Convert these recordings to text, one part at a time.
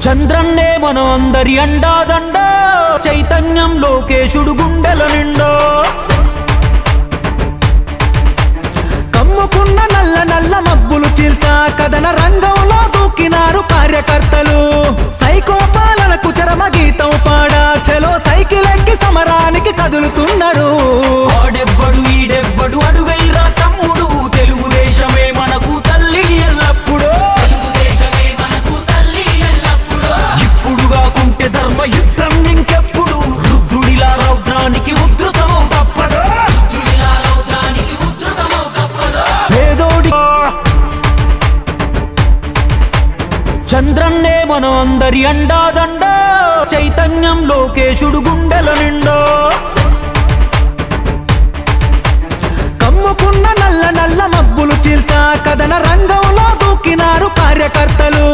చంద్రన్నే మన అందరి అండాదండ చైతన్యం లోకేశుడు గుండెల నిండా కమ్ముకున్న నల్ల నల్ల మబ్బులు చీల్చా కథన రంగంలో దూకినారు కార్యకర్తలు సైకో పాలనకు చరమ గీతం పాడా చలో సైకిల్ ఎక్కి సమరానికి కదులుతున్నారు ఆడెవ్వడు ఈడెవ్వడు అడుగైరా తమ్ముడు తెలుగుదేశమే మనకు తల్లి ఎల్లప్పుడూ ఇప్పుడు కాకుంటే ధర్మ యుద్ధం ఇంకెప్పుడు రుద్రుడిలా రౌద్రానికి ఉద్ధృతం తప్పదు పేదోడి చంద్రన్నే మన అందరి అండాదండ చైతన్యం లోకేశుడు గుండెల నిండా కమ్ముకున్న నల్ల నల్ల మబ్బులు చీల్చా కథన రంగంలో దూకినారు కార్యకర్తలు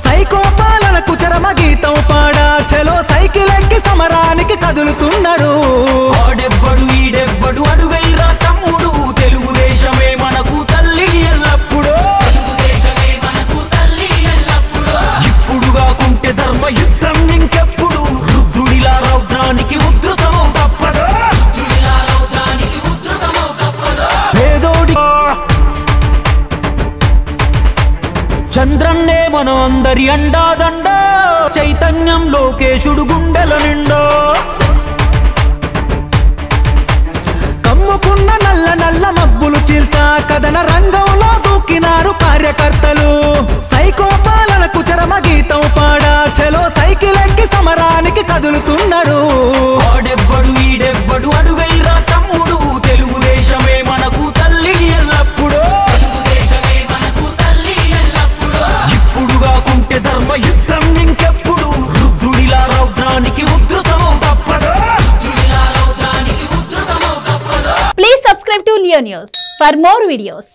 సైకో పాలనకు చరమ గీతం పాడా చలో సైకిల్ ఎక్కి సమరానికి కదులుతున్నారు ఆడెవ్వడు ఈడెవ్వడు అడుగైరా తమ్ముడు తెలుగుదేశమే మనకు తల్లి ఎల్లప్పుడూ ఇప్పుడు కాకుంటే ధర్మ యుద్ధం ఇంకెప్పుడు రుద్రుడిలా రౌద్రానికి ఉద్ధృతం తప్పదు పేదోడి చంద్రన్నే మన అందరి అండాదండ చైతన్యం లోకేశుడు గుండెల నిండా కమ్ముకున్న నల్ల నల్ల మబ్బులు చీల్చా కథన రంగంలో దూకినారు కార్యకర్తలు సైకో పాలనకు చరమ గీతం పాడా చలో సైకిల్ ఎక్కి సమరానికి కదులుతున్నారు ఆడెవ్వడు ఈడెవ్వడు అడుగైరా తమ్ముడు తెలుగుదేశమే మనకు తల్లి ఎల్లప్పుడూ ఇప్పుడు కాకుంటే ధర్మ యుద్ధం ఇంకెప్పుడు రుద్రుడిలా రౌద్రానికి ఉద్ధృతం తప్పదు Please subscribe to Leo News for more videos.